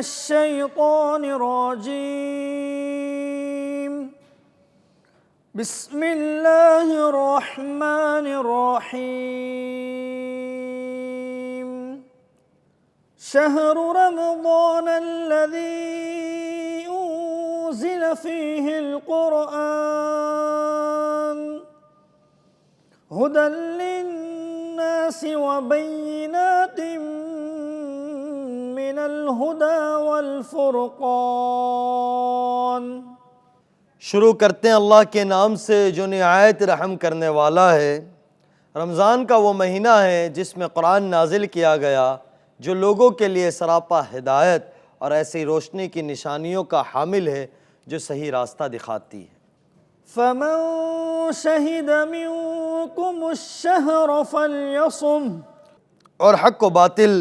الشيطان الرجيم بسم الله الرحمن الرحيم شهر رمضان الذي أنزل فيه القرآن هدى للناس وبينات من الهدى والفرقان۔ شروع کرتے ہیں اللہ کے نام سے جو نہایت رحم کرنے والا ہے۔ رمضان کا وہ مہینہ ہے جس میں قرآن نازل کیا گیا جو لوگوں کے لیے سراپا ہدایت اور ایسی روشنی کی نشانیوں کا حامل ہے جو صحیح راستہ دکھاتی ہے۔ فمن شہد منکم الشہر فلیصم، اور حق و باطل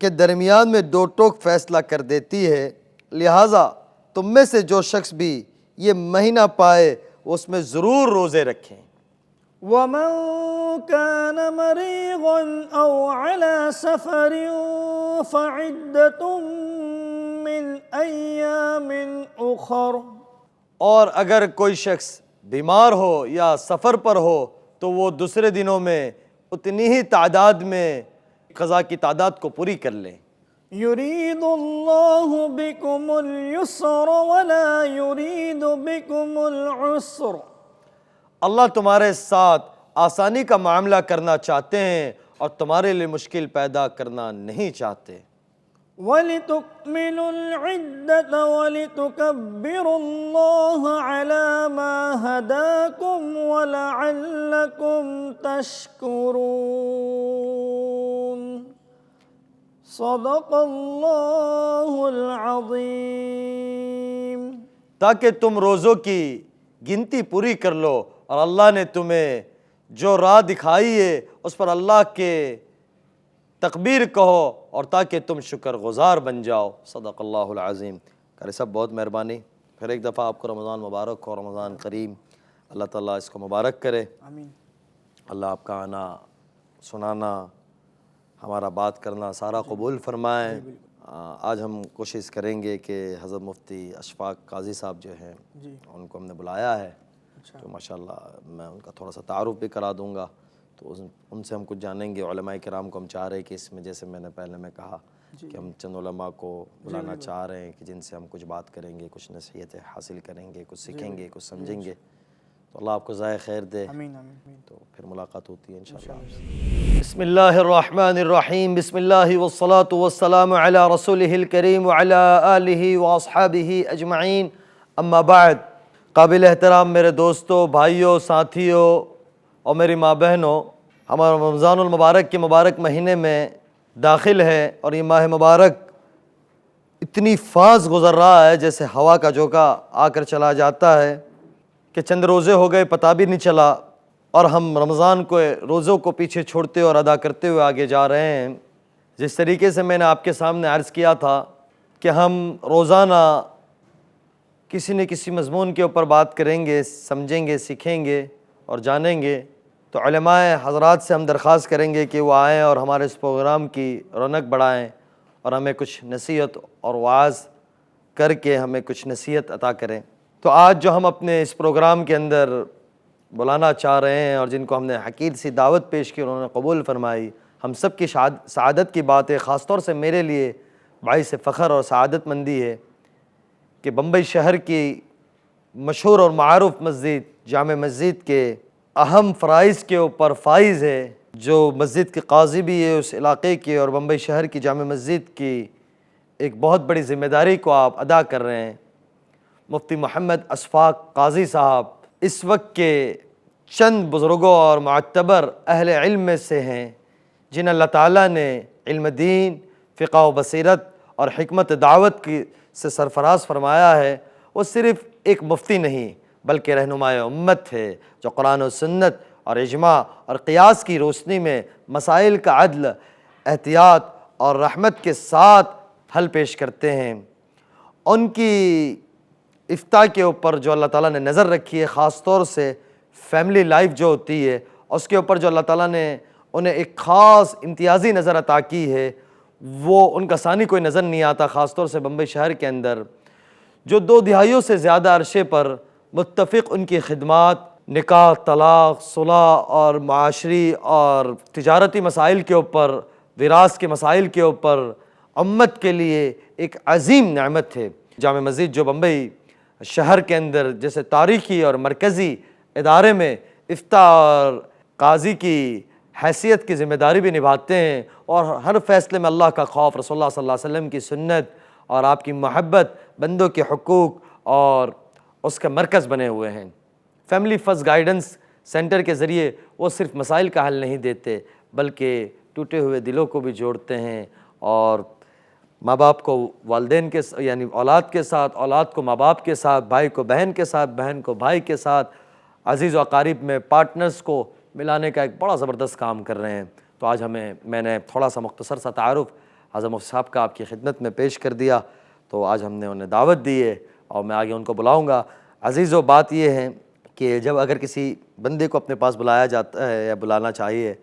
کے درمیان میں دو ٹوک فیصلہ کر دیتی ہے، لہٰذا تم میں سے جو شخص بھی یہ مہینہ پائے وہ اس میں ضرور روزے رکھیں۔ ومن كان مريضا أو على سفر فعدة من أيام أخر، اور اگر کوئی شخص بیمار ہو یا سفر پر ہو تو وہ دوسرے دنوں میں اتنی ہی تعداد میں قضا کی تعداد کو پوری کر لیں۔ يريد الله بكم اليسر ولا يريد بكم العسر، اللہ تمہارے ساتھ آسانی کا معاملہ کرنا چاہتے ہیں اور تمہارے لیے مشکل پیدا کرنا نہیں چاہتے۔ وَلِتُكْمِلُوا الْعِدَّةَ وَلِتُكَبِّرُوا اللَّهَ عَلَى مَا هَدَاكُمْ وَلَعَلَّكُمْ تَشْكُرُونَ۔ صدق اللہ العظیم۔ تاکہ تم روزوں کی گنتی پوری کر لو اور اللہ نے تمہیں جو راہ دکھائی ہے اس پر اللہ کے تکبیر کہو اور تاکہ تم شکر گزار بن جاؤ۔ صدق اللہ العظیم۔ قاری صاحب بہت مہربانی، پھر ایک دفعہ آپ کو رمضان مبارک ہو، رمضان کریم، اللہ تعالیٰ اس کو مبارک کرے۔ آمین۔ اللہ آپ کا آنا، سنانا، ہمارا بات کرنا سارا قبول فرمائیں۔ آج ہم کوشش کریں گے کہ حضرت مفتی اشفاق قاضی صاحب جو ہیں ان کو ہم نے بلایا ہے، تو ماشاءاللہ میں ان کا تھوڑا سا تعارف بھی کرا دوں گا، تو ان سے ہم کچھ جانیں گے۔ علماء کرام کو ہم چاہ رہے ہیں کہ اس میں جیسے میں نے پہلے میں کہا کہ ہم چند علماء کو بلانا چاہ رہے ہیں کہ جن سے ہم کچھ بات کریں گے، کچھ نصیحتیں حاصل کریں گے، کچھ سیکھیں گے، کچھ سمجھیں گے، تو اللہ آپ کو ضائع خیر دے۔ آمین آمین۔ تو پھر ملاقات ہوتی ہے انشاءاللہ۔ بسم اللہ الرحمن الرحیم، بسم اللہ والصلاة والسلام علی رسولہ الکریم وعلی آلہ واصحابہ اجمعین، اما بعد۔ قابل احترام میرے دوستوں، بھائیوں، ساتھیوں اور میری ماں بہنوں، ہمارا رمضان المبارک کے مبارک مہینے میں داخل ہے اور یہ ماہ مبارک اتنی فاز گزر رہا ہے جیسے ہوا کا جھونکا آ کر چلا جاتا ہے کہ چند روزے ہو گئے پتہ بھی نہیں چلا، اور ہم رمضان کو روزوں کو پیچھے چھوڑتے اور ادا کرتے ہوئے آگے جا رہے ہیں۔ جس طریقے سے میں نے آپ کے سامنے عرض کیا تھا کہ ہم روزانہ کسی نہ کسی مضمون کے اوپر بات کریں گے، سمجھیں گے، سیکھیں گے اور جانیں گے، تو علماء حضرات سے ہم درخواست کریں گے کہ وہ آئیں اور ہمارے اس پروگرام کی رونق بڑھائیں اور ہمیں کچھ نصیحت اور وعظ کر کے ہمیں کچھ نصیحت عطا کریں۔ تو آج جو ہم اپنے اس پروگرام کے اندر بلانا چاہ رہے ہیں اور جن کو ہم نے حقیر سی دعوت پیش کی، انہوں نے قبول فرمائی، ہم سب کی سعادت کی بات ہے، خاص طور سے میرے لیے باعث فخر اور سعادت مندی ہے کہ بمبئی شہر کی مشہور اور معروف مسجد جامع مسجد کے اہم فرائض کے اوپر فائز ہے، جو مسجد کے قاضی بھی ہے اس علاقے کے اور بمبئی شہر کی جامع مسجد کی ایک بہت بڑی ذمہ داری کو آپ ادا کر رہے ہیں۔ مفتی محمد اشفاق قاضی صاحب اس وقت کے چند بزرگوں اور معتبر اہل علم میں سے ہیں جن اللہ تعالیٰ نے علم دین، فقہ و بصیرت اور حکمت دعوت کی سے سرفراز فرمایا ہے۔ وہ صرف ایک مفتی نہیں بلکہ رہنمائے امت ہے جو قرآن و سنت اور اجماع اور قیاس کی روشنی میں مسائل کا عدل، احتیاط اور رحمت کے ساتھ حل پیش کرتے ہیں۔ ان کی افتاء کے اوپر جو اللہ تعالیٰ نے نظر رکھی ہے، خاص طور سے فیملی لائف جو ہوتی ہے اس کے اوپر جو اللہ تعالیٰ نے انہیں ایک خاص امتیازی نظر عطا کی ہے، وہ ان کا ثانی کوئی نظر نہیں آتا، خاص طور سے بمبئی شہر کے اندر، جو 2 دہائیوں سے زیادہ عرصے پر متفق ان کی خدمات نکاح، طلاق، صلح اور معاشری اور تجارتی مسائل کے اوپر، وراثت کے مسائل کے اوپر امت کے لیے ایک عظیم نعمت تھے۔ جامع مسجد جو بمبئی شہر کے اندر جیسے تاریخی اور مرکزی ادارے میں افتاء اور قاضی کی حیثیت کی ذمہ داری بھی نبھاتے ہیں، اور ہر فیصلے میں اللہ کا خوف، رسول اللہ صلی اللہ علیہ وسلم کی سنت اور آپ کی محبت، بندوں کے حقوق اور اس کا مرکز بنے ہوئے ہیں۔ فیملی فرسٹ گائیڈنس سینٹر کے ذریعے وہ صرف مسائل کا حل نہیں دیتے بلکہ ٹوٹے ہوئے دلوں کو بھی جوڑتے ہیں، اور ماں باپ کو والدین کے یعنی اولاد کے ساتھ، اولاد کو ماں باپ کے ساتھ، بھائی کو بہن کے ساتھ، بہن کو بھائی کے ساتھ، عزیز و اقارب میں پارٹنرز کو ملانے کا ایک بڑا زبردست کام کر رہے ہیں۔ تو آج میں نے تھوڑا سا مختصر سا تعارف حضرت مفتی صاحب کا آپ کی خدمت میں پیش کر دیا، تو آج ہم نے انہیں دعوت دی ہے اور میں آگے ان کو بلاؤں گا۔ عزیزو، بات یہ ہے کہ جب اگر کسی بندے کو اپنے پاس بلایا جاتا ہے یا بلانا چاہیے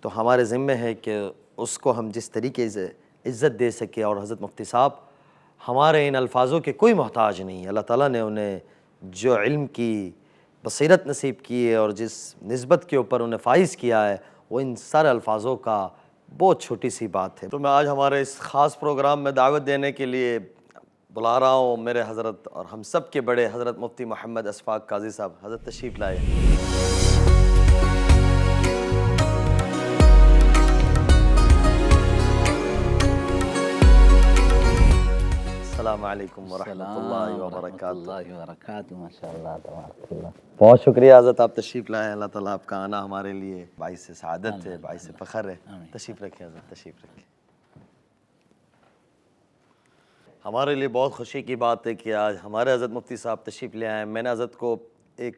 تو ہمارے ذمہ ہے کہ اس کو ہم جس طریقے سے عزت دے سکے، اور حضرت مفتی صاحب ہمارے ان الفاظوں کے کوئی محتاج نہیں ہے۔ اللہ تعالیٰ نے انہیں جو علم کی بصیرت نصیب کی ہے اور جس نسبت کے اوپر انہیں فائز کیا ہے، وہ ان سارے الفاظوں کا بہت چھوٹی سی بات ہے۔ تو میں آج ہمارے اس خاص پروگرام میں دعوت دینے کے لیے بلا رہا ہوں میرے حضرت اور ہم سب کے بڑے حضرت مفتی محمد اشفاق قاضی صاحب۔ حضرت تشریف لائے۔ السلام علیکم ورحمۃ اللہ وبرکاتہ۔ اللہ وبرکاتہ، ماشاءاللہ، تبارک اللہ۔ بہت شکریہ حضرت، آپ تشریف لائے۔ اللہ تعالیٰ آپ کا آنا ہمارے لیے باعث سعادت ہے، باعث فخر ہے۔ تشریف رکھیں حضرت، تشریف رکھیں۔ ہمارے لیے بہت خوشی کی بات ہے کہ آج ہمارے حضرت مفتی صاحب تشریف لے آئے ہیں۔ میں نے حضرت کو ایک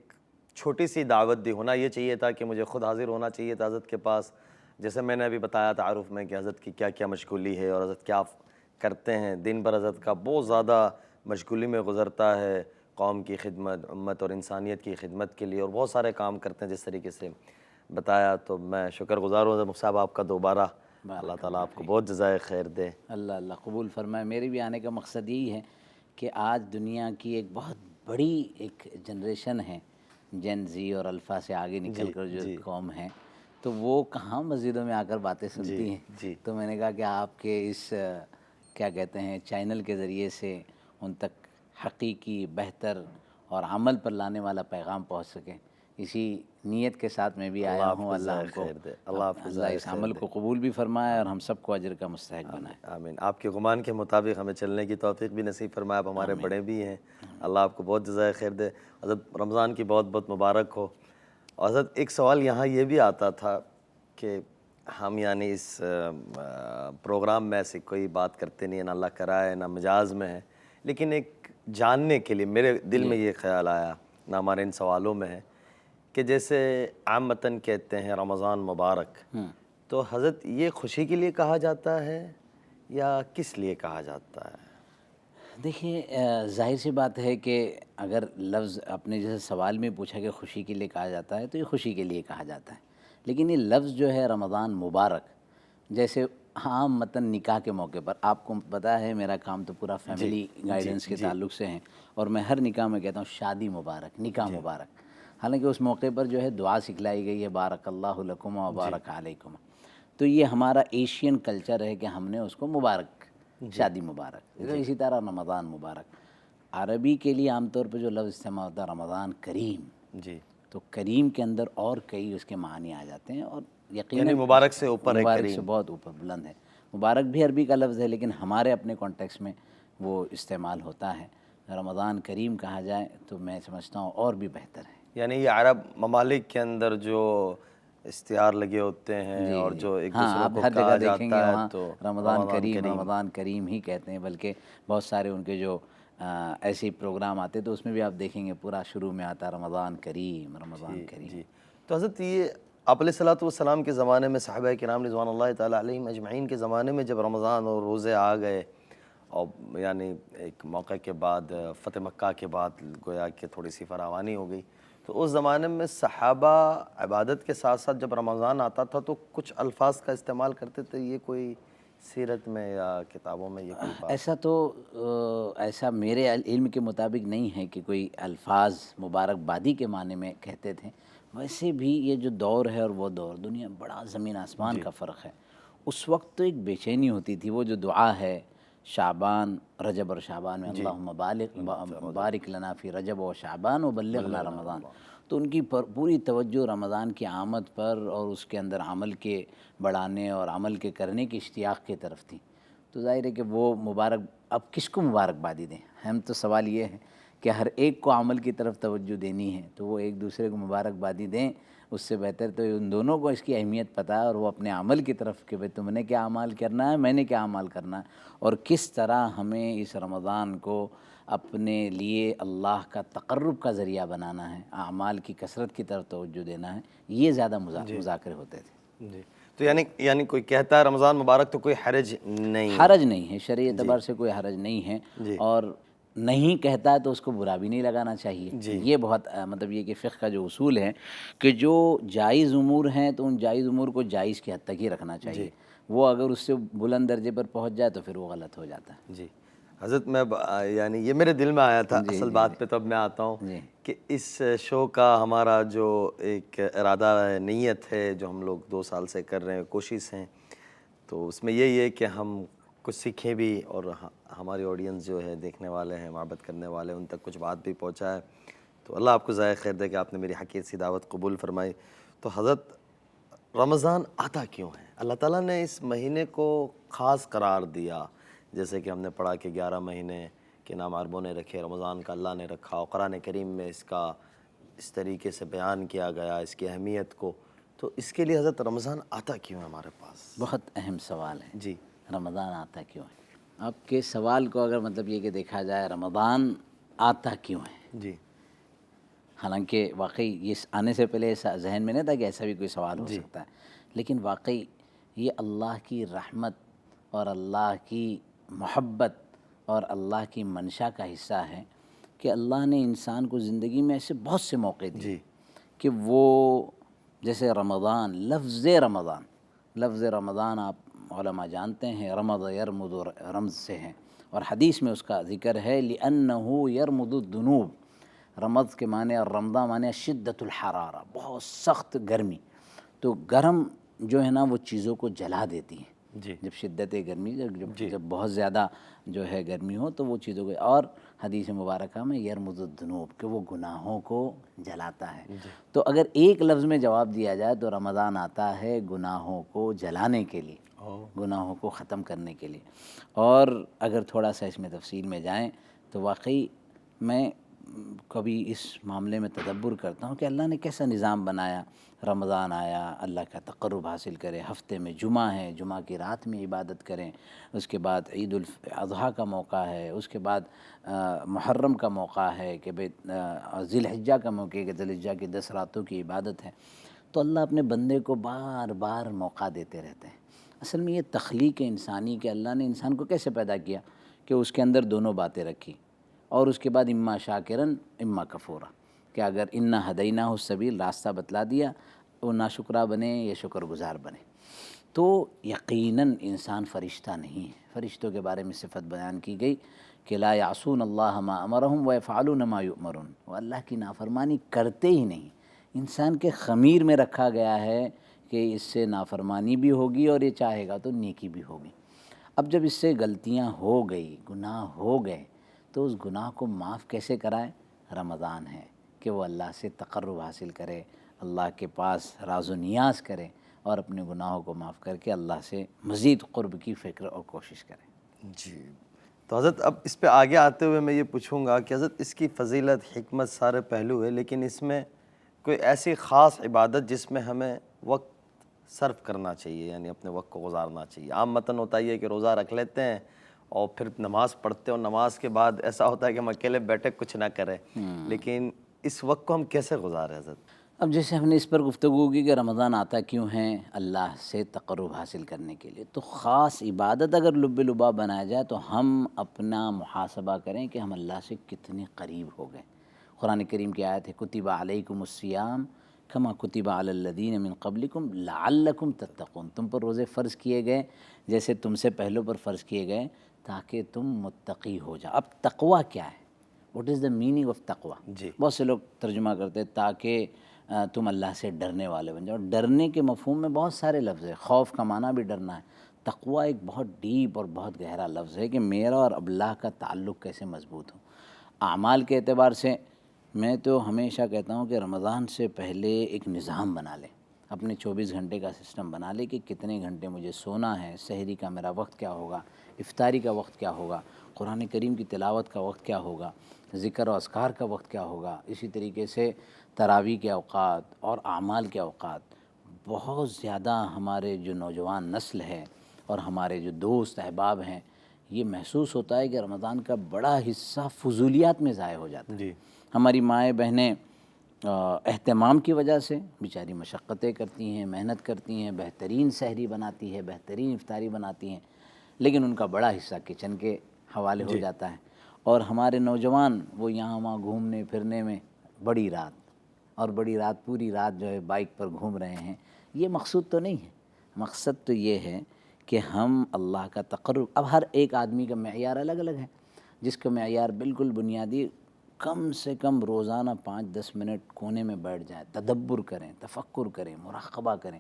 چھوٹی سی دعوت دی، ہونا یہ چاہیے تھا کہ مجھے خود حاضر ہونا چاہیے تھا حضرت کے پاس، جیسے میں نے ابھی بتایا تعارف میں کہ حضرت کی کیا کیا مشغولی ہے اور حضرت کیا کرتے ہیں۔ دن بھر حضرت کا بہت زیادہ مشغولی میں گزرتا ہے، قوم کی خدمت، امت اور انسانیت کی خدمت کے لیے، اور بہت سارے کام کرتے ہیں جس طریقے سے بتایا۔ تو میں شکر گزار ہوں حضرت مفتی صاحب آپ کا دوبارہ، اللہ تعالیٰ آپ کو بہت جزائے خیر دے۔ اللہ اللہ قبول فرمائے۔ میرے بھی آنے کا مقصد یہی ہے کہ آج دنیا کی ایک بہت بڑی ایک جنریشن ہے، جین زی اور الفا سے آگے نکل کر جو قوم ہے، تو وہ کہاں مسجدوں میں آ کر باتیں سنتی ہیں۔ تو میں نے کہا کہ آپ کے اس کیا کہتے ہیں چینل کے ذریعے سے ان تک حقیقی، بہتر اور عمل پر لانے والا پیغام پہنچ سکے، اسی نیت کے ساتھ میں بھی آیا ہوں۔ اللہ ہم کو، اللہ اس عمل کو قبول بھی فرمائے اور ہم سب کو اجر کا مستحق بنائے۔ آمین۔ آپ کے گمان کے مطابق ہمیں چلنے کی توفیق بھی نصیب فرمائے۔ آپ ہمارے بڑے بھی ہیں، اللہ آپ کو بہت جزائے خیر دے۔ حضرت رمضان کی بہت بہت مبارک ہو۔ اور حضرت ایک سوال یہاں یہ بھی آتا تھا کہ ہم یعنی اس پروگرام میں ایسی کوئی بات کرتے نہیں ہیں، نہ اللہ کرائے نہ مجاز میں ہے، لیکن ایک جاننے کے لیے میرے دل میں یہ خیال آیا، نہ ہمارے ان سوالوں میں ہے، کہ جیسے عامتاً کہتے ہیں رمضان مبارک، تو حضرت یہ خوشی کے لیے کہا جاتا ہے یا کس لیے کہا جاتا ہے؟ دیکھیے، ظاہر سی بات ہے کہ اگر لفظ اپنے جیسے سوال میں پوچھا کہ خوشی کے لیے کہا جاتا ہے تو یہ خوشی کے لیے کہا جاتا ہے، لیکن یہ لفظ جو ہے رمضان مبارک، جیسے عام متن نکاح کے موقع پر، آپ کو پتہ ہے میرا کام تو پورا فیملی گائیڈنس کے تعلق سے ہے، اور میں ہر نکاح میں کہتا ہوں شادی مبارک، نکاح مبارک، حالانکہ اس موقع پر جو ہے دعا سکھلائی گئی ہے، بارک اللہ لکم و بارک علیکم۔ تو یہ ہمارا ایشین کلچر ہے کہ ہم نے اس کو مبارک، شادی مبارک، اسی طرح رمضان مبارک۔ عربی کے لیے عام طور پہ جو لفظ استعمال ہوتا ہے رمضان کریم، تو کریم کے اندر اور کئی اس کے معنی آ جاتے ہیں، اور یقیناً یعنی مبارک سے اوپر ہے، مبارک سے بہت اوپر بلند ہے۔ مبارک بھی عربی کا لفظ ہے لیکن ہمارے اپنے کانٹیکس میں وہ استعمال ہوتا ہے۔ رمضان کریم کہا جائے تو میں سمجھتا ہوں اور بھی بہتر ہے۔ یعنی یہ عرب ممالک کے اندر جو اشتہار لگے ہوتے ہیں اور جو ایک دوسرے کو کہا جاتا ہے تو رمضان کریم، رمضان کریم ہی کہتے ہیں، بلکہ بہت سارے ان کے جو ایسے پروگرام آتے تو اس میں بھی آپ دیکھیں گے پورا شروع میں آتا رمضان کریم، رمضان کریم۔ تو حضرت یہ آپ علیہ الصلوۃ والسلام کے زمانے میں، صحابہ کرام رضوان اللہ تعالیٰ علیہم اجمعین کے زمانے میں جب رمضان اور روزے آ گئے، اور یعنی ایک موقع کے بعد، فتح مکہ کے بعد گویا کہ تھوڑی سی فراوانی ہو گئی، تو اس زمانے میں صحابہ عبادت کے ساتھ ساتھ جب رمضان آتا تھا تو کچھ الفاظ کا استعمال کرتے تھے، یہ کوئی سیرت میں یا کتابوں میں یہ کوئی بات؟ ایسا تو ایسا میرے علم کے مطابق نہیں ہے کہ کوئی الفاظ مبارکبادی کے معنی میں کہتے تھے. ویسے بھی یہ جو دور ہے اور وہ دور، دنیا بڑا زمین آسمان کا فرق ہے. اس وقت تو ایک بے چینی ہوتی تھی. وہ جو دعا ہے شعبان، رجب اور شعبان میں اللہم بارک لنا فی رجب و شعبان و بلغنا رمضان، تو ان کی پوری توجہ رمضان کی آمد پر اور اس کے اندر عمل کے بڑھانے اور عمل کے کرنے کی اشتیاق کی طرف تھی. تو ظاہر ہے کہ وہ مبارک، اب کس کو مبارکبادی دیں؟ ہم تو سوال یہ ہے کہ ہر ایک کو عمل کی طرف توجہ دینی ہے، تو وہ ایک دوسرے کو مبارکبادی دیں. اس سے بہتر تو ان دونوں کو اس کی اہمیت پتہ ہے اور وہ اپنے عمل کی طرف کہ بھئی تم نے کیا عمل کرنا ہے، میں نے کیا عمل کرنا ہے، اور کس طرح ہمیں اس رمضان کو اپنے لیے اللہ کا تقرب کا ذریعہ بنانا ہے، اعمال کی کثرت کی طرف توجہ دینا ہے. یہ زیادہ مذاکرے ہوتے تھے. جی، تو یعنی کوئی کہتا ہے رمضان مبارک تو کوئی حرج نہیں؟ حرج نہیں ہے، شرعی اعتبار سے کوئی حرج نہیں ہے. اور نہیں کہتا ہے تو اس کو برا بھی نہیں لگانا چاہیے. یہ بہت مطلب یہ کہ فقہ کا جو اصول ہے کہ جو جائز امور ہیں تو ان جائز امور کو جائز کی حد تک ہی رکھنا چاہیے. وہ اگر اس سے بلند درجے پر پہنچ جائے تو پھر وہ غلط ہو جاتا ہے. جی حضرت، میں یعنی یہ میرے دل میں آیا تھا اصل بات پہ، تو اب میں آتا ہوں کہ اس شو کا ہمارا جو ایک ارادہ ہے، نیت ہے، جو ہم لوگ 2 سال سے کر رہے ہیں، کوشش ہیں، تو اس میں یہی ہے کہ ہم کچھ سیکھیں بھی اور ہماری آڈینس جو ہے، دیکھنے والے ہیں، محبت کرنے والے، ان تک کچھ بات بھی پہنچائے. تو اللہ آپ کو ذائقہ خیر دے کہ آپ نے میری حقیقت سی دعوت قبول فرمائی. تو حضرت، رمضان آتا کیوں ہے؟ اللہ تعالیٰ نے اس مہینے کو خاص قرار دیا، جیسے کہ ہم نے پڑھا کہ 11 مہینے کے نام عربوں نے رکھے، رمضان کا اللہ نے رکھا، اور قرآن کریم میں اس کا اس طریقے سے بیان کیا گیا، اس کی اہمیت کو. تو اس کے لیے حضرت رمضان آتا کیوں ہے ہمارے پاس؟ بہت اہم سوال ہے. جی، رمضان آتا کیوں ہے؟ آپ کے سوال کو اگر مطلب یہ کہ دیکھا جائے رمضان آتا کیوں ہے، جی، حالانکہ واقعی یہ آنے سے پہلے ایسا ذہن میں نہیں تھا کہ ایسا بھی کوئی سوال ہو سکتا ہے، لیکن واقعی یہ اللہ کی رحمت اور اللہ کی محبت اور اللہ کی منشا کا حصہ ہے کہ اللہ نے انسان کو زندگی میں ایسے بہت سے موقع دیے کہ وہ جیسے رمضان، لفظ رمضان آپ علماء جانتے ہیں رمض یرمض رمض سے ہیں، اور حدیث میں اس کا ذکر ہے لِأَنَّهُ يَرْمُضُ الذُّنُوبِ. رمض کے معنی اور رمضان معنی شدت الحرارہ، بہت سخت گرمی. تو گرم جو ہے نا وہ چیزوں کو جلا دیتی ہیں. جب شدت گرمی، جب بہت زیادہ جو ہے گرمی ہو تو وہ چیزوں کو، اور حدیث مبارکہ میں یرمض الذنوب کہ وہ گناہوں کو جلاتا ہے. تو اگر ایک لفظ میں جواب دیا جائے تو رمضان آتا ہے گناہوں کو جلانے کے لیے، گناہوں کو ختم کرنے کے لیے. اور اگر تھوڑا سا اس میں تفصیل میں جائیں تو واقعی میں کبھی اس معاملے میں تدبر کرتا ہوں کہ اللہ نے کیسا نظام بنایا. رمضان آیا، اللہ کا تقرب حاصل کرے، ہفتے میں جمعہ ہے، جمعہ کی رات میں عبادت کریں، اس کے بعد عید الاضحیٰ کا موقع ہے، اس کے بعد محرم کا موقع ہے کہ ذی الحجہ کا موقع ہے کہ ذی الحجہ کی 10 راتوں کی عبادت ہے. تو اللہ اپنے بندے کو بار بار موقع دیتے رہتے ہیں. اصل میں یہ تخلیق انسانی کہ اللہ نے انسان کو کیسے پیدا کیا کہ اس کے اندر دونوں باتیں رکھی، اور اس کے بعد اما شاکرن اما کفورا، کہ اگر انا ہدینہ السبیل، راستہ بتلا دیا، وہ ناشکرہ بنے یا شکر گزار بنے. تو یقیناً انسان فرشتہ نہیں ہے. فرشتوں کے بارے میں صفت بیان کی گئی کہ لا یعصون اللہ ما امرہم ویفعلون ما یؤمرون، وہ اللہ کی نافرمانی کرتے ہی نہیں. انسان کے خمیر میں رکھا گیا ہے کہ اس سے نافرمانی بھی ہوگی اور یہ چاہے گا تو نیکی بھی ہوگی. اب جب اس سے غلطیاں ہو گئی، گناہ ہو گئے، تو اس گناہ کو معاف کیسے کرائے؟ رمضان ہے کہ وہ اللہ سے تقرب حاصل کرے، اللہ کے پاس راز و نیاز کرے اور اپنے گناہوں کو معاف کر کے اللہ سے مزید قرب کی فکر اور کوشش کرے. جی، تو حضرت اب اس پہ آگے آتے ہوئے میں یہ پوچھوں گا کہ حضرت اس کی فضیلت، حکمت، سارے پہلو ہے، لیکن اس میں کوئی ایسی خاص عبادت جس میں ہمیں وقت صرف کرنا چاہیے، یعنی اپنے وقت کو گزارنا چاہیے؟ عام متن ہوتا ہے کہ روزہ رکھ لیتے ہیں اور پھر نماز پڑھتے ہیں، اور نماز کے بعد ایسا ہوتا ہے کہ ہم اکیلے بیٹھے کچھ نہ کریں، لیکن اس وقت کو ہم کیسے گزاریں حضرت؟ اب جیسے ہم نے اس پر گفتگو کی کہ رمضان آتا کیوں ہے؟ اللہ سے تقرب حاصل کرنے کے لیے. تو خاص عبادت اگر لب لبا بنایا جائے تو ہم اپنا محاسبہ کریں کہ ہم اللہ سے کتنے قریب ہو گئے. قرآن کریم کی آیت ہے کتب علیکم الصیام کما کتب علی الذین من قبلکم لعلکم تتقون، تم پر روزے فرض کیے گئے جیسے تم سے پہلوں پر فرض کیے گئے تاکہ تم متقی ہو جاؤ۔ اب تقویٰ کیا ہے؟ What is the meaning of تقویٰ؟ جی بہت سے لوگ ترجمہ کرتے ہیں تاکہ تم اللہ سے ڈرنے والے بن جاؤ۔ ڈرنے کے مفہوم میں بہت سارے لفظ ہیں، خوف کا معنی بھی ڈرنا ہے۔ تقویٰ ایک بہت ڈیپ اور بہت گہرا لفظ ہے کہ میرا اور اللہ کا تعلق کیسے مضبوط ہو۔ اعمال کے اعتبار سے میں تو ہمیشہ کہتا ہوں کہ رمضان سے پہلے ایک نظام بنا لیں، اپنے 24 گھنٹے کا سسٹم بنا لیں کہ کتنے گھنٹے مجھے سونا ہے، سحری کا میرا وقت کیا ہوگا، افطاری کا وقت کیا ہوگا، قرآن کریم کی تلاوت کا وقت کیا ہوگا، ذکر و اذکار کا وقت کیا ہوگا، اسی طریقے سے تراویح کے اوقات اور اعمال کے اوقات۔ بہت زیادہ ہمارے جو نوجوان نسل ہے اور ہمارے جو دوست احباب ہیں، یہ محسوس ہوتا ہے کہ رمضان کا بڑا حصہ فضولیات میں ضائع ہو جاتا ہے۔ جی ہماری مائیں بہنیں اہتمام کی وجہ سے بیچاری مشقتیں کرتی ہیں، محنت کرتی ہیں، بہترین سحری بناتی ہے، بہترین افطاری بناتی ہیں، لیکن ان کا بڑا حصہ کچن کے حوالے ہو جاتا ہے۔ اور ہمارے نوجوان وہ یہاں وہاں گھومنے پھرنے میں بڑی رات اور بڑی رات پوری رات جو ہے بائک پر گھوم رہے ہیں۔ یہ مقصود تو نہیں ہے، مقصد تو یہ ہے کہ ہم اللہ کا تقرب، اب ہر ایک آدمی کا معیار الگ الگ ہے، جس کا معیار بالکل بنیادی کم سے کم روزانہ 5-10 منٹ کونے میں بیٹھ جائیں، تدبر کریں، تفکر کریں، مراقبہ کریں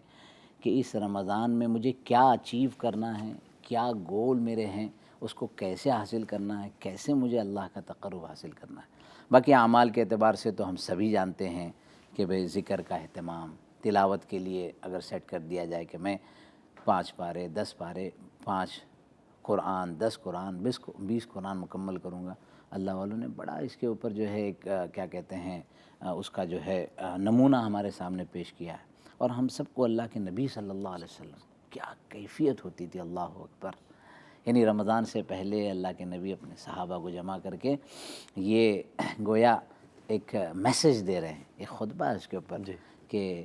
کہ اس رمضان میں مجھے کیا اچیو کرنا ہے، کیا گول میرے ہیں، اس کو کیسے حاصل کرنا ہے، کیسے مجھے اللہ کا تقرب حاصل کرنا ہے۔ باقی اعمال کے اعتبار سے تو ہم سبھی جانتے ہیں کہ بھئی ذکر کا اہتمام، تلاوت کے لیے اگر سیٹ کر دیا جائے کہ میں 5 پارے 10 پارے 5 قرآن 10 قرآن 20 قرآن مکمل کروں گا، اللہ والوں نے بڑا اس کے اوپر جو ہے ایک کیا کہتے ہیں اس کا جو ہے نمونہ ہمارے سامنے پیش کیا ہے۔ اور ہم سب کو اللہ کے نبی صلی اللہ علیہ وسلم کیا کیفیت ہوتی تھی، اللہ اکبر، یعنی رمضان سے پہلے اللہ کے نبی اپنے صحابہ کو جمع کر کے یہ گویا ایک میسج دے رہے ہیں، ایک خطبہ ہے اس کے اوپر کہ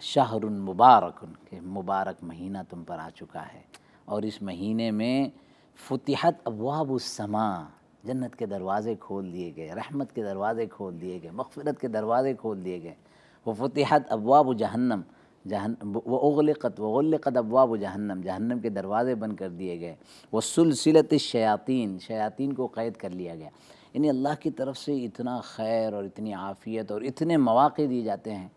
شہر مبارک، کہ مبارک مہینہ تم پر آ چکا ہے، اور اس مہینے میں فتحت ابواب السماء، جنت کے دروازے کھول دیے گئے، رحمت کے دروازے کھول دیے گئے، مغفرت کے دروازے کھول دیے گئے، وفتحت ابواب جہنم، وغلقت ابواب جہنم، جہنم کے دروازے بند کر دیے گئے، وسلسلت الشیاطین، شیاطین کو قید کر لیا گیا۔ یعنی اللہ کی طرف سے اتنا خیر اور اتنی عافیت اور اتنے مواقع دیے جاتے ہیں۔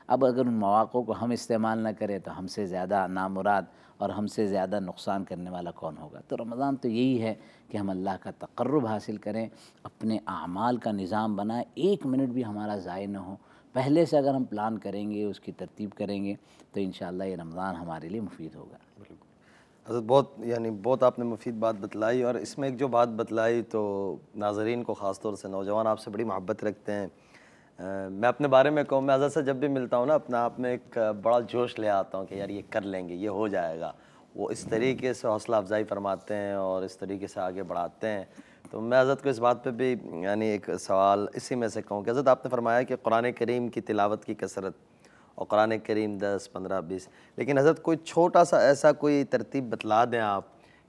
اب اگر ان مواقع کو ہم استعمال نہ کریں تو ہم سے زیادہ نامراد اور ہم سے زیادہ نقصان کرنے والا کون ہوگا؟ تو رمضان تو یہی ہے کہ ہم اللہ کا تقرب حاصل کریں، اپنے اعمال کا نظام بنائیں، 1 منٹ بھی ہمارا ضائع نہ ہو۔ پہلے سے اگر ہم پلان کریں گے، اس کی ترتیب کریں گے تو انشاءاللہ یہ رمضان ہمارے لیے مفید ہوگا۔ حضرت بہت آپ نے مفید بات بتلائی، اور اس میں ایک جو بات بتلائی تو ناظرین کو خاص طور سے نوجوان آپ سے بڑی محبت رکھتے ہیں۔ میں اپنے بارے میں کہوں، میں حضرت سے جب بھی ملتا ہوں نا، اپنے آپ میں ایک بڑا جوش لے آتا ہوں کہ یار یہ کر لیں گے، یہ ہو جائے گا۔ وہ اس طریقے سے حوصلہ افزائی فرماتے ہیں اور اس طریقے سے آگے بڑھاتے ہیں۔ تو میں حضرت کو اس بات پہ بھی ایک سوال اسی میں سے کہوں کہ حضرت آپ نے فرمایا کہ قرآن کریم کی تلاوت کی کثرت اور قرآن کریم 10 15 20، لیکن حضرت کوئی چھوٹا سا ایسا کوئی ترتیب بتلا دیں آپ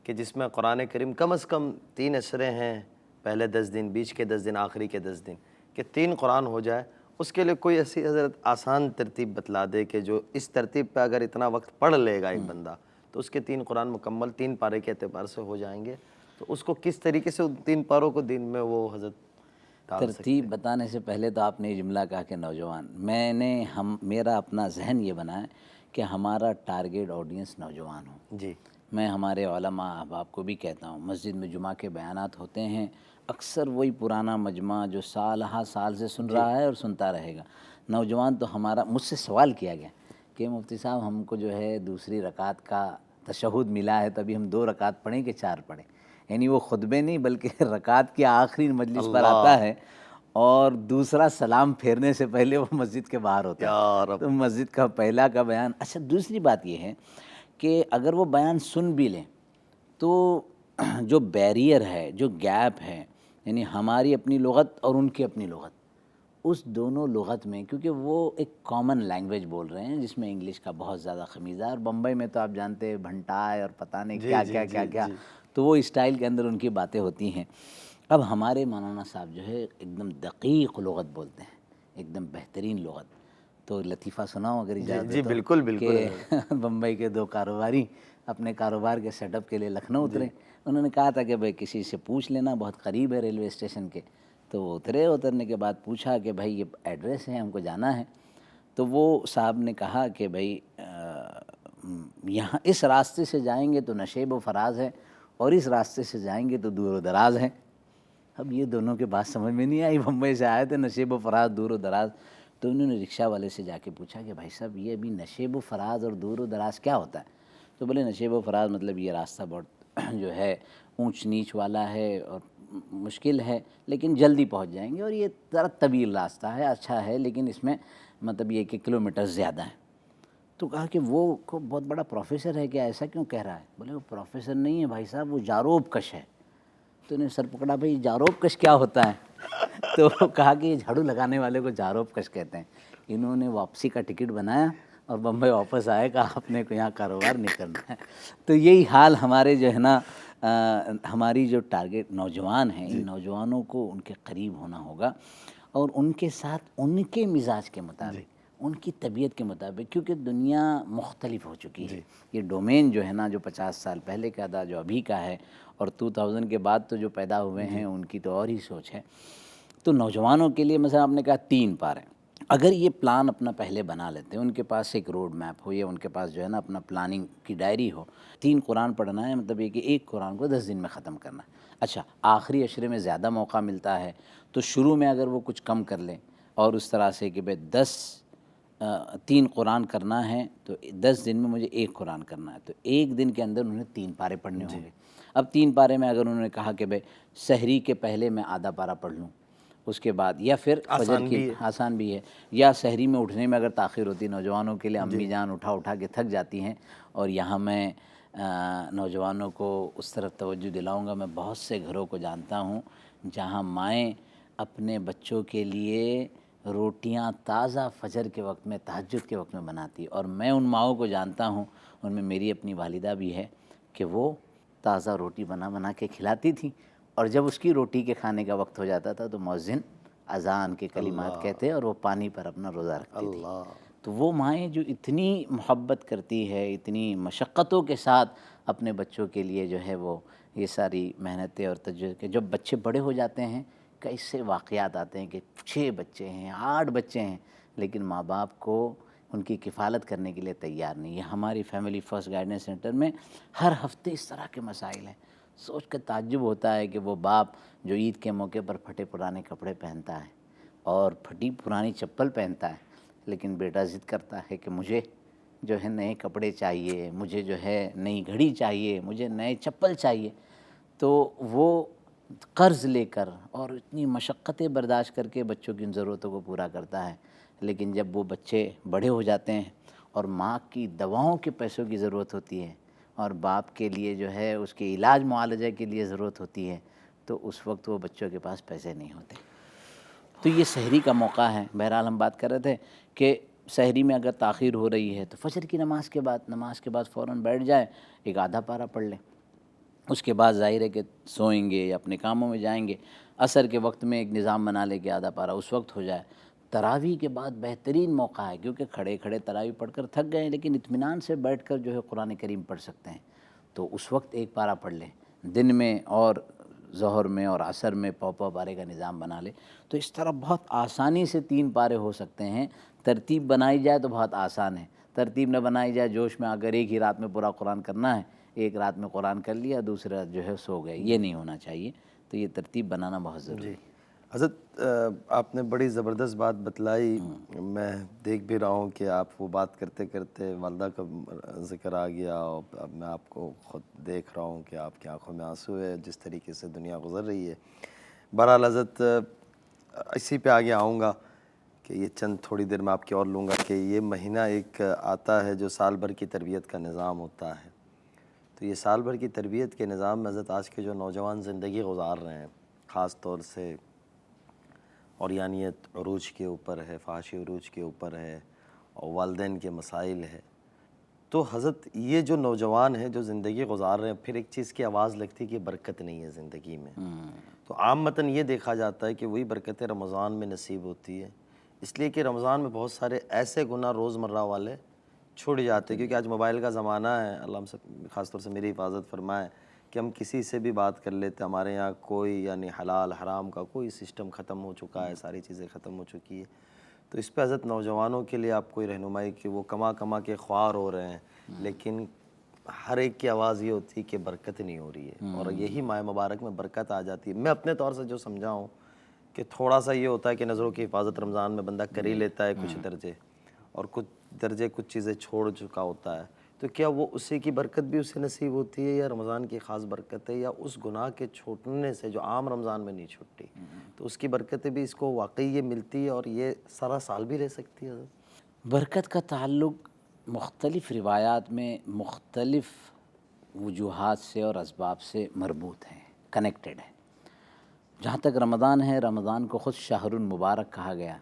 کہ جس میں قرآن کریم کم از کم 3 اشرے ہیں، پہلے 10 دن، بیچ کے 10 دن، آخری کے 10 دن، کہ 3 قرآن ہو جائے، اس کے لیے کوئی ایسی حضرت آسان ترتیب بتلا دے کہ جو اس ترتیب پہ اگر اتنا وقت پڑھ لے گا ایک بندہ تو اس کے 3 قرآن مکمل 3 پارے کے اعتبار سے ہو جائیں گے۔ تو اس کو کس طریقے سے ان 3 پاروں کو دن میں وہ حضرت ترتیب بتانے سے پہلے تو آپ نے یہ جملہ کہا کہ نوجوان، میرا اپنا ذہن یہ بنا ہے کہ ہمارا ٹارگیٹ آڈینس نوجوان ہو۔ جی، میں ہمارے علماء احباب کو بھی کہتا ہوں، مسجد میں جمعہ کے بیانات ہوتے ہیں، اکثر وہی پرانا مجمع جو سال سے سن رہا ہے اور سنتا رہے گا۔ نوجوان تو ہمارا، مجھ سے سوال کیا گیا کہ مفتی صاحب ہم کو جو ہے دوسری رکعت کا تشہد ملا ہے، تبھی ہم 2 رکعت پڑھیں کہ 4 پڑھیں؟ یعنی وہ خطبے نہیں بلکہ رکعت کی آخری مجلس پر آتا ہے، اور دوسرا سلام پھیرنے سے پہلے وہ مسجد کے باہر ہوتا ہے، تو مسجد کا پہلا کا بیان۔ اچھا، دوسری بات یہ ہے کہ اگر وہ بیان سن بھی لیں تو جو بیریئر ہے، جو گیپ ہے، یعنی ہماری اپنی لغت اور ان کی اپنی لغت، اس دونوں لغت میں، کیونکہ وہ ایک کامن لینگویج بول رہے ہیں جس میں انگلش کا بہت زیادہ خمیزہ ہے، اور بمبئی میں تو آپ جانتے ہیں بھنٹائے اور پتہ نہیں کیا کیا، تو وہ اسٹائل کے اندر ان کی باتیں ہوتی ہیں۔ اب ہمارے مولانا صاحب جو ہے ایک دم دقیق لغت بولتے ہیں، ایک دم بہترین لغت، تو لطیفہ سناؤں اگر اجازت جی ہو تو، بالکل بالکل. کہ بمبئی کے 2 کاروباری اپنے کاروبار کے سیٹ اپ کے لیے لکھنؤ اترے. انہوں نے کہا تھا کہ بھائی کسی سے پوچھ لینا، بہت قریب ہے ریلوے اسٹیشن کے. تو وہ اترے، اترنے کے بعد پوچھا کہ بھائی یہ ایڈریس ہے، ہم کو جانا ہے. تو وہ صاحب نے کہا کہ بھائی یہاں اس راستے سے جائیں گے تو نشیب و فراز ہے، اور اس راستے سے جائیں گے تو دور و دراز ہے. اب یہ دونوں کے بات سمجھ میں نہیں آئی، بمبئی سے آئے تھے، نشیب و فراز دور و دراز. تو انہوں نے رکشہ والے سے جا کے پوچھا کہ بھائی صاحب یہ ابھی نشیب و فراز اور دور و دراز کیا ہوتا ہے؟ تو بولے نشیب و فراز مطلب یہ راستہ بہت جو ہے اونچ نیچ والا ہے اور مشکل ہے، لیکن جلدی پہنچ جائیں گے، اور یہ ذرا طویل راستہ ہے، اچھا ہے، لیکن اس میں مطلب یہ کہ کلومیٹر زیادہ ہیں. تو کہا کہ وہ کو بہت بڑا پروفیسر ہے کیا، ایسا کیوں کہہ رہا ہے؟ بولے وہ پروفیسر نہیں ہے بھائی صاحب، وہ جاروب کش ہے. تو انہیں سر پکڑا، بھائی جاروب کش کیا ہوتا ہے؟ تو کہا کہ یہ جھاڑو لگانے والے کو جاروب کش کہتے ہیں. انہوں نے واپسی کا ٹکٹ بنایا اور بمبئی واپس آئے، کہا اپنے کو یہاں کاروبار نہیں کرنا ہے. تو یہی حال ہمارے جو ہے نا ہماری جو ٹارگیٹ نوجوان ہیں، ان نوجوانوں کو ان کے قریب ہونا ہوگا، اور ان کے ساتھ ان کے مزاج کے مطابق، ان کی طبیعت کے مطابق، کیونکہ دنیا مختلف ہو چکی ہے. یہ ڈومین جو ہے نا، جو 50 سال پہلے کا تھا، جو ابھی کا ہے، اور 2000 کے بعد تو جو پیدا ہوئے ہیں ان کی تو اور ہی سوچ ہے. تو نوجوانوں کے لیے مثلا آپ نے کہا 3 پارے، اگر یہ پلان اپنا پہلے بنا لیتے ہیں، ان کے پاس ایک روڈ میپ ہو، یا ان کے پاس جو ہے نا اپنا پلاننگ کی ڈائری ہو. 3 قرآن پڑھنا ہے، مطلب یہ کہ ایک قرآن کو 10 دن میں ختم کرنا ہے. اچھا آخری عشرے میں زیادہ موقع ملتا ہے تو شروع میں اگر وہ کچھ کم کر لیں، اور اس طرح سے کہ بھائی 3 قرآن کرنا ہے تو 10 دن میں مجھے 1 قرآن کرنا ہے، تو 1 دن کے اندر انہیں 3 پارے پڑھنے ہوں گے. اب 3 پارے میں اگر انہوں نے کہا کہ بھائی سحری کے پہلے میں آدھا پارہ پڑھ لوں، اس کے بعد، یا پھر فجر کی، آسان بھی ہے، یا سحری میں اٹھنے میں اگر تاخیر ہوتی، نوجوانوں کے لیے امی جان اٹھا کے تھک جاتی ہیں. اور یہاں میں نوجوانوں کو اس طرف توجہ دلاؤں گا، میں بہت سے گھروں کو جانتا ہوں جہاں مائیں اپنے بچوں کے لیے روٹیاں تازہ فجر کے وقت میں، تہجد کے وقت میں بناتی، اور میں ان ماؤں کو جانتا ہوں، ان میں میری اپنی والدہ بھی ہے، کہ وہ تازہ روٹی بنا کے کھلاتی تھی، اور جب اس کی روٹی کے کھانے کا وقت ہو جاتا تھا تو مؤذن اذان کے کلمات کہتے اور وہ پانی پر اپنا روزہ رکھتی تھی. تو وہ مائیں جو اتنی محبت کرتی ہے، اتنی مشقتوں کے ساتھ اپنے بچوں کے لیے جو ہے وہ یہ ساری محنتیں اور تجربے، جب بچے بڑے ہو جاتے ہیں کئی سے واقعات آتے ہیں کہ 6 بچے ہیں، 8 بچے ہیں، لیکن ماں باپ کو ان کی کفالت کرنے کے لیے تیار نہیں. یہ ہماری فیملی فرسٹ گائیڈنس سینٹر میں ہر ہفتے اس طرح کے مسائل ہیں. سوچ کر تعجب ہوتا ہے کہ وہ باپ جو عید کے موقع پر پھٹے پرانے کپڑے پہنتا ہے اور پھٹی پرانی چپل پہنتا ہے، لیکن بیٹا ضد کرتا ہے کہ مجھے جو ہے نئے کپڑے چاہیے، مجھے جو ہے نئی گھڑی چاہیے، مجھے نئے چپل چاہیے. تو وہ قرض لے کر اور اتنی مشقتیں برداشت کر کے بچوں کی ان ضرورتوں کو پورا کرتا ہے، لیکن جب وہ بچے بڑے ہو جاتے ہیں اور ماں کی دواؤں کے پیسوں کی ضرورت ہوتی ہے، اور باپ کے لیے جو ہے اس کے علاج معالجہ کے لیے ضرورت ہوتی ہے، تو اس وقت وہ بچوں کے پاس پیسے نہیں ہوتے. تو یہ سحری کا موقع ہے. بہرحال ہم بات کر رہے تھے کہ سحری میں اگر تاخیر ہو رہی ہے تو فجر کی نماز کے بعد فوراً بیٹھ جائے، ایک آدھا پارہ پڑھ لیں. اس کے بعد ظاہر ہے کہ سوئیں گے یا اپنے کاموں میں جائیں گے، عصر کے وقت میں ایک نظام بنا لے کہ آدھا پارہ اس وقت ہو جائے. تراویح کے بعد بہترین موقع ہے، کیونکہ کھڑے کھڑے تراویح پڑھ کر تھک گئے ہیں، لیکن اطمینان سے بیٹھ کر جو ہے قرآن کریم پڑھ سکتے ہیں، تو اس وقت 1 پارہ پڑھ لیں. دن میں اور ظہر میں اور عصر میں پاؤ پارے کا نظام بنا لے. تو اس طرح بہت آسانی سے 3 پارے ہو سکتے ہیں. ترتیب بنائی جائے تو بہت آسان ہے، ترتیب نہ بنائی جائے، جوش میں اگر ایک ہی رات میں پورا قرآن کرنا ہے، ایک رات میں قرآن کر لیا، دوسرا جو ہے سو گئے، یہ نہیں ہونا چاہیے. تو یہ ترتیب بنانا بہت ضروری ہے. حضرت آپ نے بڑی زبردست بات بتلائی. میں دیکھ بھی رہا ہوں کہ آپ وہ بات کرتے کرتے والدہ کا ذکر آ گیا، اور اب میں آپ کو خود دیکھ رہا ہوں کہ آپ کی آنکھوں میں آنسو ہے جس طریقے سے دنیا گزر رہی ہے. بہرحال حضرت اسی پہ آگے آؤں گا کہ یہ چند تھوڑی دیر میں آپ کی اور لوں گا کہ یہ مہینہ ایک آتا ہے جو سال بھر کی تربیت کا نظام ہوتا ہے. تو یہ سال بھر کی تربیت کے نظام میں حضرت آج کے جو نوجوان زندگی گزار رہے ہیں، خاص طور سے اوریانیت عروج کے اوپر ہے، فحاشی عروج کے اوپر ہے، اور والدین کے مسائل ہے. تو حضرت یہ جو نوجوان ہیں جو زندگی گزار رہے ہیں، پھر ایک چیز کی آواز لگتی ہے کہ برکت نہیں ہے زندگی میں. تو عام متن یہ دیکھا جاتا ہے کہ وہی برکت رمضان میں نصیب ہوتی ہے، اس لیے کہ رمضان میں بہت سارے ایسے گناہ روزمرہ والے چھوٹ جاتے ہیں، کیونکہ آج موبائل کا زمانہ ہے. اللہ ہم سب خاص طور سے میری حفاظت فرمائے کہ ہم کسی سے بھی بات کر لیتے. ہمارے یہاں کوئی یعنی حلال حرام کا کوئی سسٹم ختم ہو چکا ہے، ساری چیزیں ختم ہو چکی ہے. تو اس پہ حضرت نوجوانوں کے لیے آپ کوئی رہنمائی کہ وہ کما کے خوار ہو رہے ہیں، لیکن ہر ایک کی آواز یہ ہوتی ہے کہ برکت نہیں ہو رہی ہے، اور یہی ماہ مبارک میں برکت آ جاتی ہے. میں اپنے طور سے جو سمجھا ہوں کہ تھوڑا سا یہ ہوتا ہے کہ نظروں کی حفاظت رمضان میں بندہ کر ہی لیتا ہے کچھ درجے، اور کچھ درجے کچھ چیزیں چھوڑ چکا ہوتا ہے. تو کیا وہ اسی کی برکت بھی اسے نصیب ہوتی ہے، یا رمضان کی خاص برکت ہے، یا اس گناہ کے چھوٹنے سے جو عام رمضان میں نہیں چھوٹتی تو اس کی برکتیں بھی اس کو واقعی یہ ملتی ہے اور یہ سارا سال بھی رہ سکتی ہے؟ برکت کا تعلق مختلف روایات میں مختلف وجوہات سے اور اسباب سے مربوط ہے، کنیکٹڈ ہے. جہاں تک رمضان ہے، رمضان کو خود شہر المبارک کہا گیا.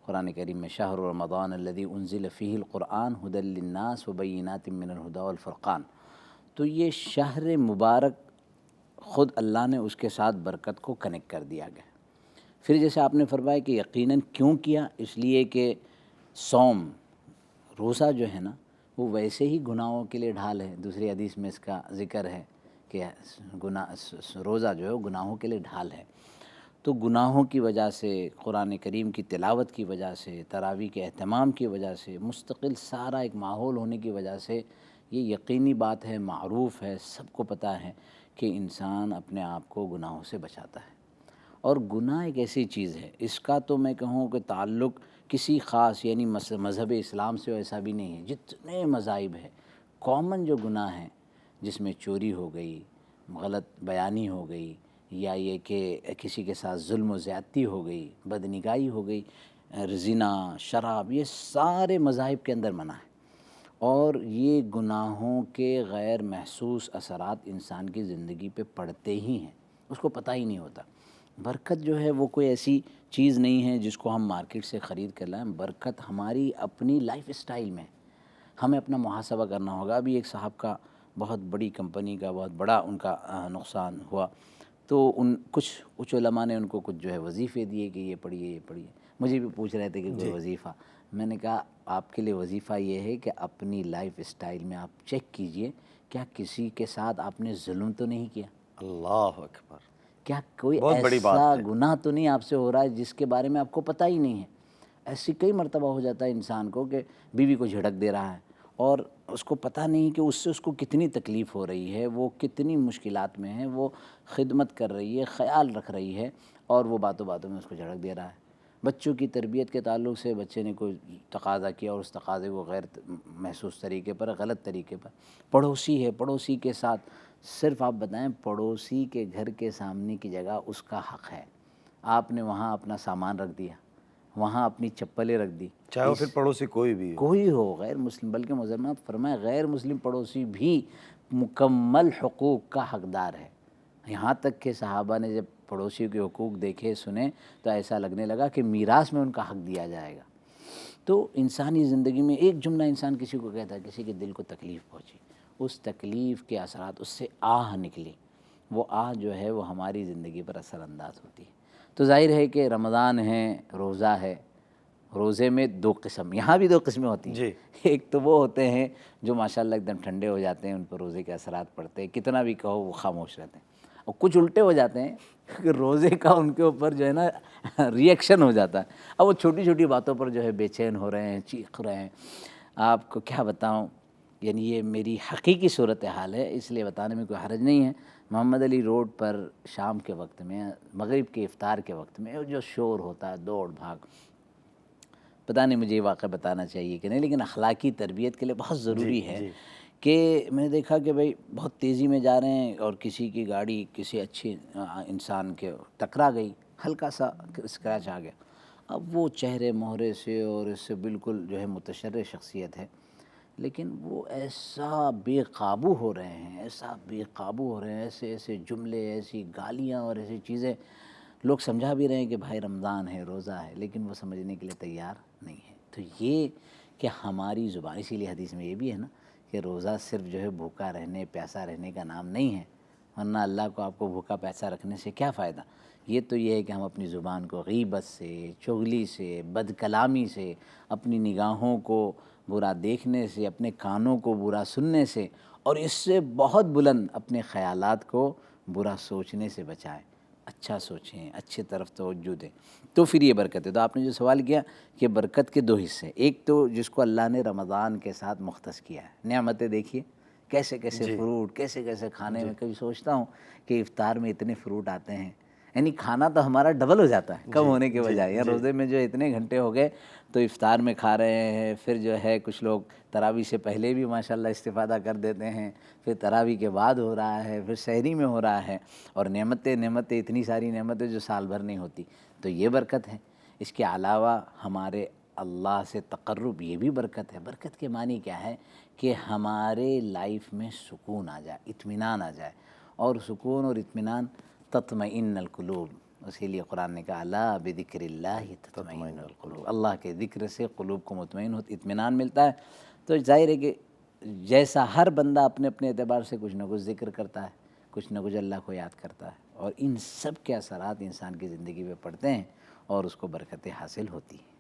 قرآن کریم میں شہر رمضان الذی انزل فیہ القرآن ھدی للناس وبینات من الھدی والفرقان. تو یہ شہر مبارک خود اللہ نے اس کے ساتھ برکت کو کنیکٹ کر دیا گیا. پھر جیسے آپ نے فرمایا کہ یقیناً کیوں کیا، اس لیے کہ صوم روزہ جو ہے نا وہ ویسے ہی گناہوں کے لیے ڈھال ہے. دوسری حدیث میں اس کا ذکر ہے کہ روزہ جو ہے وہ گناہوں کے لیے ڈھال ہے. تو گناہوں کی وجہ سے، قرآن کریم کی تلاوت کی وجہ سے، تراویح کے اہتمام کی وجہ سے، مستقل سارا ایک ماحول ہونے کی وجہ سے یہ یقینی بات ہے، معروف ہے، سب کو پتہ ہے کہ انسان اپنے آپ کو گناہوں سے بچاتا ہے. اور گناہ ایک ایسی چیز ہے، اس کا تو میں کہوں کہ تعلق کسی خاص یعنی مذہب اسلام سے ایسا بھی نہیں ہے. جتنے مذاہب ہیں، کامن جو گناہ ہیں، جس میں چوری ہو گئی، غلط بیانی ہو گئی، یا یہ کہ کسی کے ساتھ ظلم و زیادتی ہو گئی، بدنگاہی ہو گئی، زنا، شراب، یہ سارے مذاہب کے اندر منع ہے. اور یہ گناہوں کے غیر محسوس اثرات انسان کی زندگی پہ پڑتے ہی ہیں، اس کو پتہ ہی نہیں ہوتا. برکت جو ہے وہ کوئی ایسی چیز نہیں ہے جس کو ہم مارکیٹ سے خرید کر لائیں. برکت ہماری اپنی لائف اسٹائل میں. ہمیں اپنا محاسبہ کرنا ہوگا. ابھی ایک صاحب کا بہت بڑی کمپنی کا بہت بڑا ان کا نقصان ہوا، تو کچھ علماء نے ان کو کچھ جو ہے وظیفے دیے کہ یہ پڑھیے. مجھے بھی پوچھ رہے تھے کہ کوئی وظیفہ. میں نے کہا آپ کے لیے وظیفہ یہ ہے کہ اپنی لائف اسٹائل میں آپ چیک کیجئے کیا کسی کے ساتھ آپ نے ظلم تو نہیں کیا. اللہ اکبر. کیا کوئی بہت بڑی بات ایسا ہے. گناہ تو نہیں آپ سے ہو رہا ہے جس کے بارے میں آپ کو پتہ ہی نہیں ہے. ایسی کئی مرتبہ ہو جاتا ہے انسان کو کہ بیوی کو جھڑک دے رہا ہے اور اس کو پتہ نہیں کہ اس سے اس کو کتنی تکلیف ہو رہی ہے، وہ کتنی مشکلات میں ہے، وہ خدمت کر رہی ہے، خیال رکھ رہی ہے، اور وہ باتوں میں اس کو جھڑک دے رہا ہے. بچوں کی تربیت کے تعلق سے بچے نے کوئی تقاضا کیا اور اس تقاضے کو غیر محسوس طریقے پر، غلط طریقے پر. پڑوسی ہے، پڑوسی کے ساتھ صرف آپ بتائیں، پڑوسی کے گھر کے سامنے کی جگہ اس کا حق ہے. آپ نے وہاں اپنا سامان رکھ دیا، وہاں اپنی چپلیں رکھ دی، چاہے وہ پھر پڑوسی کوئی ہو غیر مسلم، بلکہ معظم فرمائے غیر مسلم پڑوسی بھی مکمل حقوق کا حقدار ہے. یہاں تک کہ صحابہ نے جب پڑوسیوں کے حقوق دیکھے سنے تو ایسا لگنے لگا کہ میراث میں ان کا حق دیا جائے گا. تو انسانی زندگی میں ایک جملہ انسان کسی کو کہتا ہے، کسی کے دل کو تکلیف پہنچی، اس تکلیف کے اثرات، اس سے آہ نکلی، وہ آہ جو ہے وہ ہماری زندگی پر اثر انداز ہوتی ہے. تو ظاہر ہے کہ رمضان ہے، روزہ ہے. روزے میں دو قسم، یہاں بھی دو قسمیں ہوتی ہیں. ایک تو وہ ہوتے ہیں جو ماشاءاللہ ایک دم ٹھنڈے ہو جاتے ہیں، ان پر روزے کے اثرات پڑتے ہیں، کتنا بھی کہو وہ خاموش رہتے ہیں. اور کچھ الٹے ہو جاتے ہیں کہ روزے کا ان کے اوپر جو ہے نا ری ایکشن ہو جاتا ہے. اب وہ چھوٹی چھوٹی باتوں پر جو ہے بے چین ہو رہے ہیں، چیخ رہے ہیں. آپ کو کیا بتاؤں، یعنی یہ میری حقیقی صورتحال ہے، اس لیے بتانے میں کوئی حرج نہیں ہے. محمد علی روڈ پر شام کے وقت میں، مغرب کے افطار کے وقت میں جو شور ہوتا ہے، دوڑ بھاگ، پتہ نہیں مجھے یہ واقعہ بتانا چاہیے کہ نہیں، لیکن اخلاقی تربیت کے لیے بہت ضروری ہے. کہ میں نے دیکھا کہ بھئی بہت تیزی میں جا رہے ہیں اور کسی کی گاڑی کسی اچھے انسان کے ٹکرا گئی، ہلکا سا اسکریچ آ گیا. اب وہ چہرے مہرے سے اور اس سے بالکل جو ہے متشرع شخصیت ہے، لیکن وہ ایسا بے قابو ہو رہے ہیں، ایسے ایسے جملے، ایسی گالیاں اور ایسی چیزیں. لوگ سمجھا بھی رہے ہیں کہ بھائی رمضان ہے، روزہ ہے، لیکن وہ سمجھنے کے لیے تیار نہیں ہے. تو یہ کہ ہماری زبان، اسی لیے حدیث میں یہ بھی ہے نا کہ روزہ صرف جو ہے بھوکا رہنے، پیاسا رہنے کا نام نہیں ہے. ورنہ اللہ کو آپ کو بھوکا پیسہ رکھنے سے کیا فائدہ؟ یہ تو یہ ہے کہ ہم اپنی زبان کو غیبت سے، چغلی سے، بد کلامی سے، اپنی نگاہوں کو برا دیکھنے سے، اپنے کانوں کو برا سننے سے، اور اس سے بہت بلند اپنے خیالات کو برا سوچنے سے بچائیں۔ اچھا سوچیں، اچھے طرف توجہ دیں، تو پھر یہ برکت ہے۔ تو آپ نے جو سوال کیا کہ برکت کے دو حصے، ایک تو جس کو اللہ نے رمضان کے ساتھ مختص کیا ہے، نعمتیں دیکھیے کیسے کیسے فروٹ، کیسے کیسے کھانے میں، کبھی سوچتا ہوں کہ افطار میں اتنے فروٹ آتے ہیں، یعنی کھانا تو ہمارا ڈبل ہو جاتا ہے کم ہونے کے بجائے۔ یا روزے میں جو اتنے گھنٹے ہو گئے تو افطار میں کھا رہے ہیں، پھر جو ہے کچھ لوگ تراویح سے پہلے بھی ماشاءاللہ استفادہ کر دیتے ہیں، پھر تراویح کے بعد ہو رہا ہے، پھر سحری میں ہو رہا ہے، اور نعمتیں اتنی ساری نعمتیں جو سال بھر نہیں ہوتی، تو یہ برکت ہے۔ اس کے علاوہ ہمارے اللہ سے تقرب، یہ بھی برکت ہے۔ برکت کے معنی کیا ہے کہ ہمارے لائف میں سکون آ جائے، اطمینان آ جائے، اور سکون اور اطمینان تطمئن القلوب، اسی لیے قرآن نے کہا الا بذکر اللہ تطمئن القلوب، اللہ کے ذکر سے قلوب کو اطمینان ملتا ہے۔ تو ظاہر ہے کہ جیسا ہر بندہ اپنے اپنے اعتبار سے کچھ نہ کچھ ذکر کرتا ہے، کچھ نہ کچھ اللہ کو یاد کرتا ہے، اور ان سب کے اثرات انسان کی زندگی پہ پڑتے ہیں اور اس کو برکتیں حاصل ہوتی ہیں۔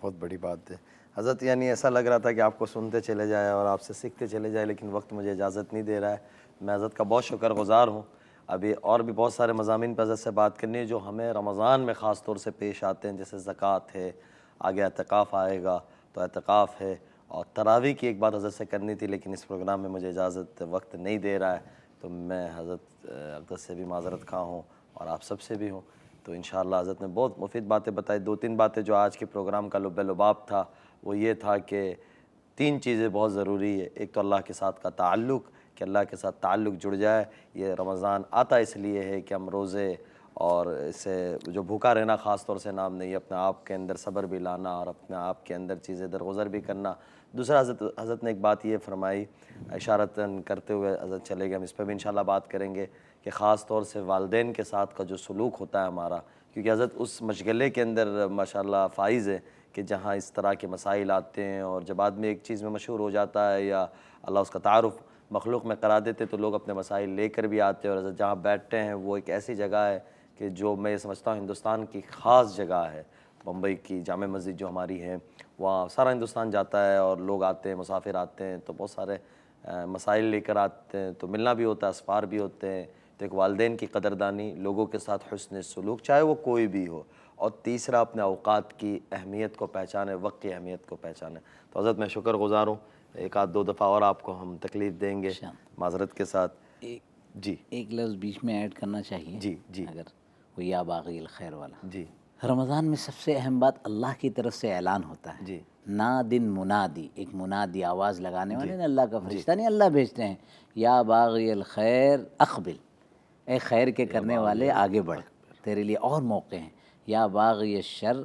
بہت بڑی بات ہے حضرت، یعنی ایسا لگ رہا تھا کہ آپ کو سنتے چلے جائے اور آپ سے سیکھتے چلے جائے، لیکن وقت مجھے اجازت نہیں دے رہا ہے۔ میں حضرت کا بہت شکر گزار ہوں۔ ابھی اور بھی بہت سارے مضامین پہ حضرت سے بات کرنی ہے جو ہمیں رمضان میں خاص طور سے پیش آتے ہیں، جیسے زکوٰۃ ہے، آگے اعتکاف آئے گا تو اعتکاف ہے، اور تراویح کی ایک بات حضرت سے کرنی تھی، لیکن اس پروگرام میں مجھے اجازت وقت نہیں دے رہا ہے، تو میں حضرت سے بھی معذرت خواہ ہوں اور آپ سب سے بھی ہوں۔ تو انشاءاللہ حضرت نے بہت مفید باتیں بتائی۔ دو تین باتیں جو آج کے پروگرام کا لب لباب تھا وہ یہ تھا کہ تین چیزیں بہت ضروری ہے۔ ایک تو اللہ کے ساتھ کا تعلق، کہ اللہ کے ساتھ تعلق جڑ جائے۔ یہ رمضان آتا اس لیے ہے کہ ہم روزے اور اسے جو بھوکا رہنا خاص طور سے نام نہیں، اپنے آپ کے اندر صبر بھی لانا اور اپنے آپ کے اندر چیزیں درگزر بھی کرنا۔ دوسرا حضرت نے ایک بات یہ فرمائی، اشارتاً کرتے ہوئے حضرت چلے گئے، ہم اس پہ بھی انشاءاللہ بات کریں گے کہ خاص طور سے والدین کے ساتھ کا جو سلوک ہوتا ہے ہمارا، کیونکہ حضرت اس مشغلے کے اندر ماشاءاللہ فائز ہے کہ جہاں اس طرح کے مسائل آتے ہیں، اور جب آدمی ایک چیز میں مشہور ہو جاتا ہے یا اللہ اس کا تعارف مخلوق میں کرا دیتے تو لوگ اپنے مسائل لے کر بھی آتے ہیں، اور حضرت جہاں بیٹھتے ہیں وہ ایک ایسی جگہ ہے کہ جو میں یہ سمجھتا ہوں ہندوستان کی خاص جگہ ہے۔ بمبئی کی جامع مسجد جو ہماری ہے، وہاں سارا ہندوستان جاتا ہے اور لوگ آتے ہیں، مسافر آتے ہیں، تو بہت سارے مسائل لے کر آتے ہیں، تو ملنا بھی ہوتا ہے، اسفار بھی ہوتے ہیں۔ تو ایک والدین کی قدردانی، لوگوں کے ساتھ حسن سلوک، چاہے وہ کوئی بھی ہو، اور تیسرا اپنے اوقات کی اہمیت کو پہچانے، وقت کی اہمیت کو پہچانے۔ تو حضرت میں شکر گزار ہوں، ایک آدھ دو دفعہ اور آپ کو ہم تکلیف دیں گے معذرت کے ساتھ۔ جی ایک لفظ بیچ میں ایڈ کرنا چاہیے، جی اگر وہ یا باغی الخیر والا۔ جی رمضان میں سب سے اہم بات اللہ کی طرف سے اعلان ہوتا ہے، جی نادن منادی، ایک منادی آواز لگانے والے نے، اللہ کا فرشتہ نہیں، اللہ بھیجتے ہیں، یا باغی الخیر اقبل، اے خیر کے کرنے والے آگے بڑھ، تیرے لیے اور موقع ہیں، یا باغی الشر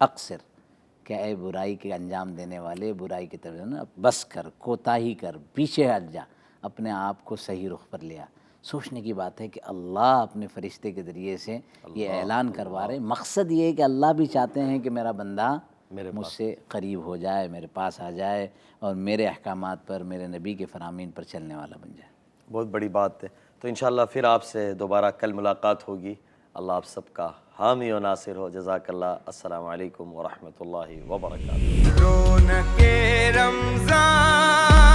اقصر، کہ اے برائی کے انجام دینے والے، برائی کی طرف نا بس کر، کوتاہی کر، پیچھے ہٹ جا، اپنے آپ کو صحیح رخ پر لیا۔ سوچنے کی بات ہے کہ اللہ اپنے فرشتے کے ذریعے سے یہ اعلان کروا رہے، مقصد یہ ہے کہ اللہ بھی چاہتے ہیں کہ میرا بندہ مجھ سے قریب ہو جائے، میرے پاس آ جائے، اور میرے احکامات پر، میرے نبی کے فرامین پر چلنے والا بن جائے۔ بہت بڑی بات ہے۔ تو انشاءاللہ پھر آپ سے دوبارہ کل ملاقات ہوگی۔ اللہ آپ سب کا حامی و ناصر ہو۔ جزاک اللہ۔ السلام علیکم ورحمۃ اللہ وبرکاتہ۔ رونق رمضان